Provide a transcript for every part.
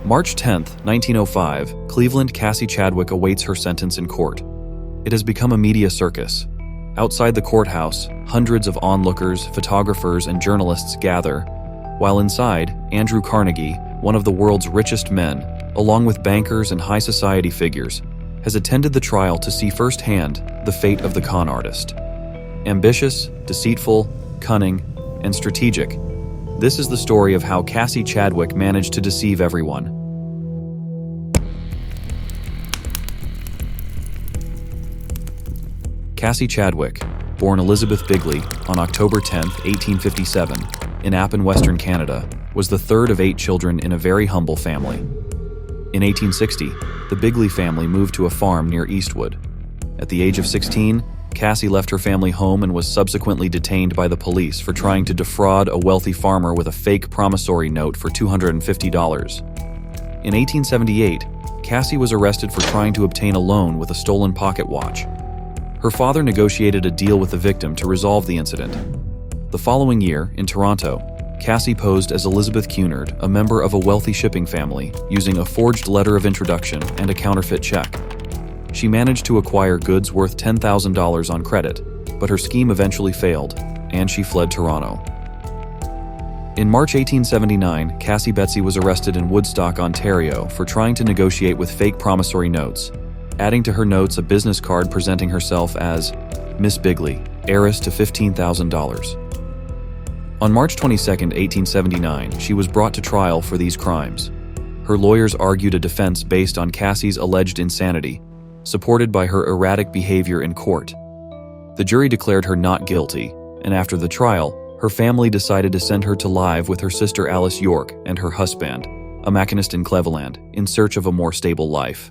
March 10, 1905, Cleveland Cassie Chadwick awaits her sentence in court. It has become a media circus. Outside the courthouse, hundreds of onlookers, photographers, and journalists gather, while inside, Andrew Carnegie, one of the world's richest men, along with bankers and high society figures, has attended the trial to see firsthand the fate of the con artist. Ambitious, deceitful, cunning, and strategic, this is the story of how Cassie Chadwick managed to deceive everyone. Cassie Chadwick, born Elizabeth Bigley on October 10, 1857, in Appin, Western Canada, was the third of 8 children in a very humble family. In 1860, the Bigley family moved to a farm near Eastwood. At the age of 16, Cassie left her family home and was subsequently detained by the police for trying to defraud a wealthy farmer with a fake promissory note for $250. In 1878, Cassie was arrested for trying to obtain a loan with a stolen pocket watch. Her father negotiated a deal with the victim to resolve the incident. The following year, in Toronto, Cassie posed as Elizabeth Cunard, a member of a wealthy shipping family, using a forged letter of introduction and a counterfeit check. She managed to acquire goods worth $10,000 on credit, but her scheme eventually failed, and she fled Toronto. In March 1879, Cassie Betsy was arrested in Woodstock, Ontario, for trying to negotiate with fake promissory notes, adding to her notes a business card presenting herself as Miss Bigley, heiress to $15,000. On March 22, 1879, she was brought to trial for these crimes. Her lawyers argued a defense based on Cassie's alleged insanity, supported by her erratic behavior in court. The jury declared her not guilty, and after the trial, her family decided to send her to live with her sister Alice York and her husband, a machinist in Cleveland, in search of a more stable life.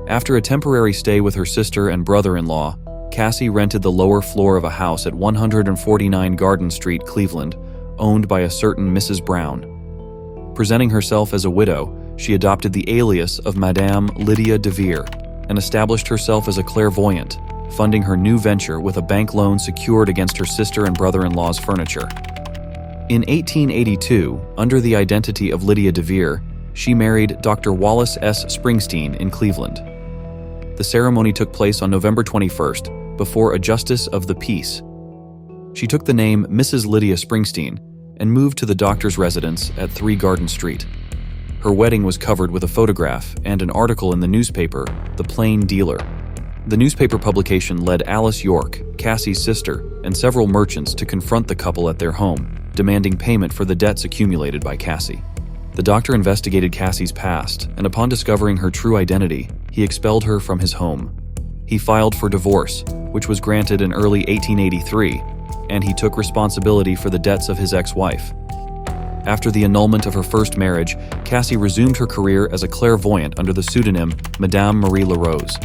After a temporary stay with her sister and brother-in-law, Cassie rented the lower floor of a house at 149 Garden Street, Cleveland, owned by a certain Mrs. Brown. Presenting herself as a widow, she adopted the alias of Madame Lydia de Vere and established herself as a clairvoyant, funding her new venture with a bank loan secured against her sister and brother-in-law's furniture. In 1882, under the identity of Lydia de Vere, she married Dr. Wallace S. Springsteen in Cleveland. The ceremony took place on November 21st, before a justice of the peace. She took the name Mrs. Lydia Springsteen and moved to the doctor's residence at 3 Garden Street. Her wedding was covered with a photograph and an article in the newspaper, The Plain Dealer. The newspaper publication led Alice York, Cassie's sister, and several merchants to confront the couple at their home, demanding payment for the debts accumulated by Cassie. The doctor investigated Cassie's past, and upon discovering her true identity, he expelled her from his home. He filed for divorce, which was granted in early 1883, and he took responsibility for the debts of his ex-wife. After the annulment of her first marriage, Cassie resumed her career as a clairvoyant under the pseudonym Madame Marie LaRose.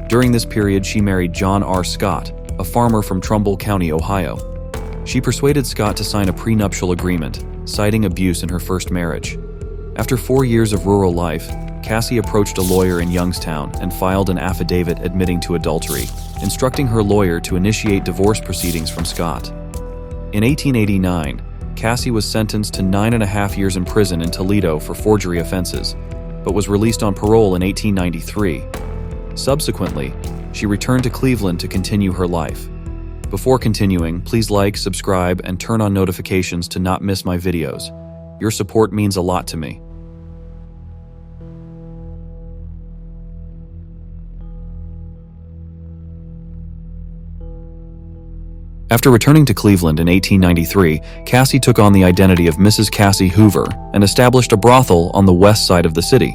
During this period, she married John R. Scott, a farmer from Trumbull County, Ohio. She persuaded Scott to sign a prenuptial agreement, citing abuse in her first marriage. After 4 years of rural life, Cassie approached a lawyer in Youngstown and filed an affidavit admitting to adultery, instructing her lawyer to initiate divorce proceedings from Scott. In 1889, Cassie was sentenced to 9.5 years in prison in Toledo for forgery offenses, but was released on parole in 1893. Subsequently, she returned to Cleveland to continue her life. Before continuing, please like, subscribe, and turn on notifications to not miss my videos. Your support means a lot to me. After returning to Cleveland in 1893, Cassie took on the identity of Mrs. Cassie Hoover and established a brothel on the west side of the city.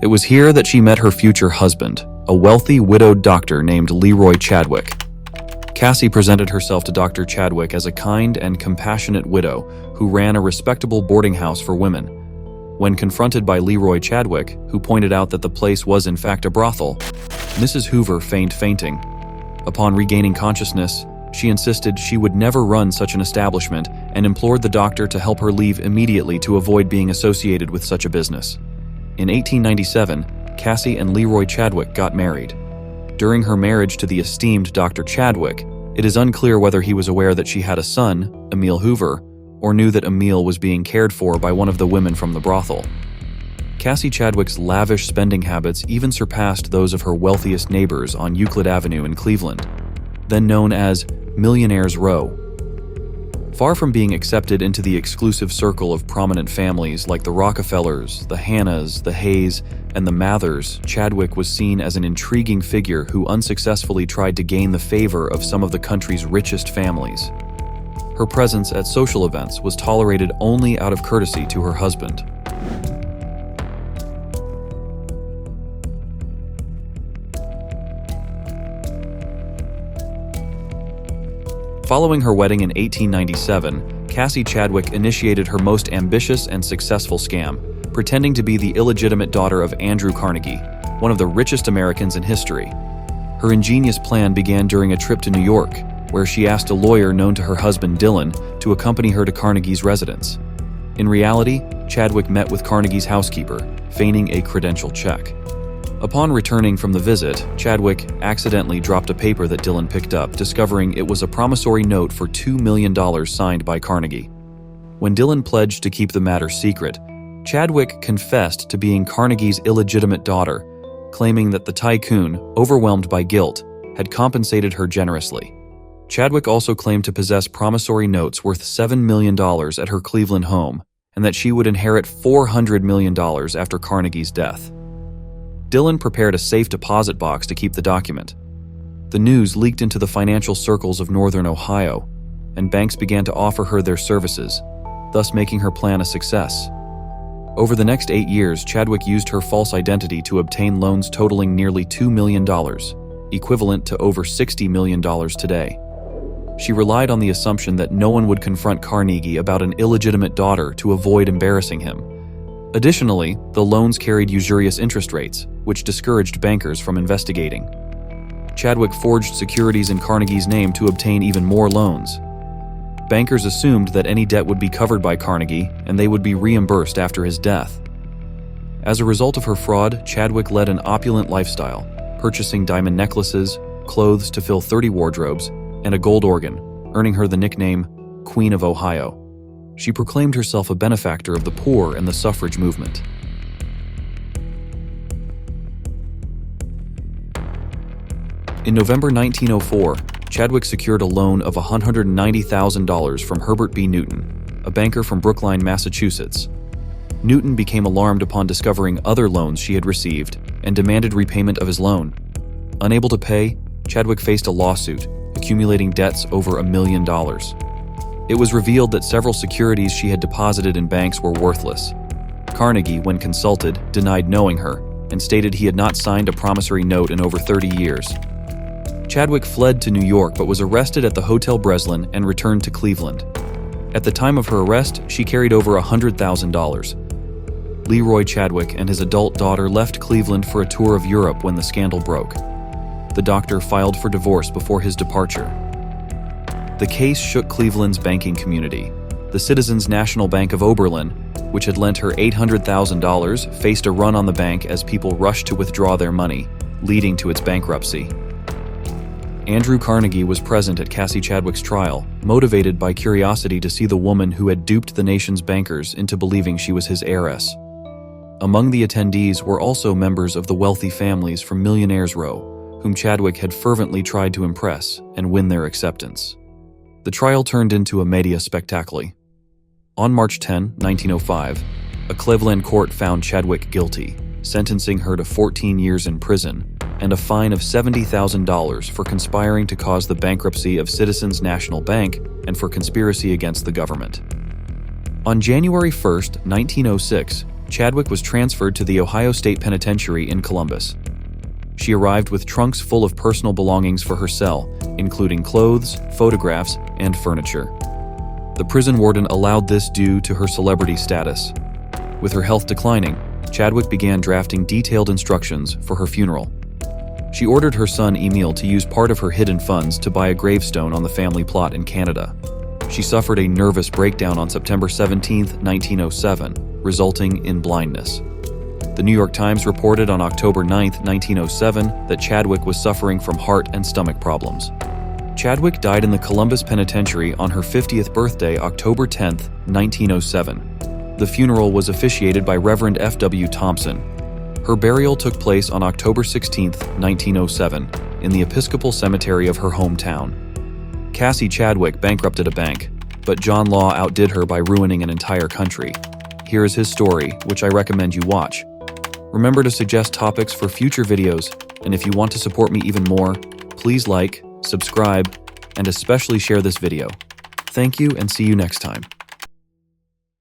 It was here that she met her future husband, a wealthy widowed doctor named Leroy Chadwick. Cassie presented herself to Dr. Chadwick as a kind and compassionate widow who ran a respectable boarding house for women. When confronted by Leroy Chadwick, who pointed out that the place was in fact a brothel, Mrs. Hoover feigned fainting. Upon regaining consciousness, she insisted she would never run such an establishment and implored the doctor to help her leave immediately to avoid being associated with such a business. In 1897, Cassie and Leroy Chadwick got married. During her marriage to the esteemed Dr. Chadwick, it is unclear whether he was aware that she had a son, Emil Hoover, or knew that Emil was being cared for by one of the women from the brothel. Cassie Chadwick's lavish spending habits even surpassed those of her wealthiest neighbors on Euclid Avenue in Cleveland, then known as Millionaires Row. Far from being accepted into the exclusive circle of prominent families like the Rockefellers, the Hannahs, the Hays, and the Mathers, Chadwick was seen as an intriguing figure who unsuccessfully tried to gain the favor of some of the country's richest families. Her presence at social events was tolerated only out of courtesy to her husband. Following her wedding in 1897, Cassie Chadwick initiated her most ambitious and successful scam, pretending to be the illegitimate daughter of Andrew Carnegie, one of the richest Americans in history. Her ingenious plan began during a trip to New York, where she asked a lawyer known to her husband Dillon to accompany her to Carnegie's residence. In reality, Chadwick met with Carnegie's housekeeper, feigning a credential check. Upon returning from the visit, Chadwick accidentally dropped a paper that Dillon picked up, discovering it was a promissory note for $2 million signed by Carnegie. When Dillon pledged to keep the matter secret, Chadwick confessed to being Carnegie's illegitimate daughter, claiming that the tycoon, overwhelmed by guilt, had compensated her generously. Chadwick also claimed to possess promissory notes worth $7 million at her Cleveland home, and that she would inherit $400 million after Carnegie's death. Dillon prepared a safe deposit box to keep the document. The news leaked into the financial circles of northern Ohio, and banks began to offer her their services, thus making her plan a success. Over the next 8 years, Chadwick used her false identity to obtain loans totaling nearly $2 million, equivalent to over $60 million today. She relied on the assumption that no one would confront Carnegie about an illegitimate daughter to avoid embarrassing him. Additionally, the loans carried usurious interest rates, which discouraged bankers from investigating. Chadwick forged securities in Carnegie's name to obtain even more loans. Bankers assumed that any debt would be covered by Carnegie and they would be reimbursed after his death. As a result of her fraud, Chadwick led an opulent lifestyle, purchasing diamond necklaces, clothes to fill 30 wardrobes, and a gold organ, earning her the nickname Queen of Ohio. She proclaimed herself a benefactor of the poor and the suffrage movement. In November 1904, Chadwick secured a loan of $190,000 from Herbert B. Newton, a banker from Brookline, Massachusetts. Newton became alarmed upon discovering other loans she had received and demanded repayment of his loan. Unable to pay, Chadwick faced a lawsuit, accumulating debts over $1 million. It was revealed that several securities she had deposited in banks were worthless. Carnegie, when consulted, denied knowing her and stated he had not signed a promissory note in over 30 years. Chadwick fled to New York but was arrested at the Hotel Breslin and returned to Cleveland. At the time of her arrest, she carried over $100,000. Leroy Chadwick and his adult daughter left Cleveland for a tour of Europe when the scandal broke. The doctor filed for divorce before his departure. The case shook Cleveland's banking community. The Citizens National Bank of Oberlin, which had lent her $800,000, faced a run on the bank as people rushed to withdraw their money, leading to its bankruptcy. Andrew Carnegie was present at Cassie Chadwick's trial, motivated by curiosity to see the woman who had duped the nation's bankers into believing she was his heiress. Among the attendees were also members of the wealthy families from Millionaires Row, whom Chadwick had fervently tried to impress and win their acceptance. The trial turned into a media spectacle. On March 10, 1905, a Cleveland court found Chadwick guilty, sentencing her to 14 years in prison and a fine of $70,000 for conspiring to cause the bankruptcy of Citizens National Bank and for conspiracy against the government. On January 1, 1906, Chadwick was transferred to the Ohio State Penitentiary in Columbus. She arrived with trunks full of personal belongings for her cell, including clothes, photographs, and furniture. The prison warden allowed this due to her celebrity status. With her health declining, Chadwick began drafting detailed instructions for her funeral. She ordered her son Emil to use part of her hidden funds to buy a gravestone on the family plot in Canada. She suffered a nervous breakdown on September 17, 1907, resulting in blindness. The The New York Times reported on October 9, 1907, that Chadwick was suffering from heart and stomach problems. Chadwick died in the Columbus Penitentiary on her 50th birthday, October 10, 1907. The funeral was officiated by Reverend F.W. Thompson. Her burial took place on October 16, 1907, in the Episcopal Cemetery of her hometown. Cassie Chadwick bankrupted a bank, but John Law outdid her by ruining an entire country. Here is his story, which I recommend you watch. Remember to suggest topics for future videos, and if you want to support me even more, please like, subscribe, and especially share this video. Thank you and see you next time.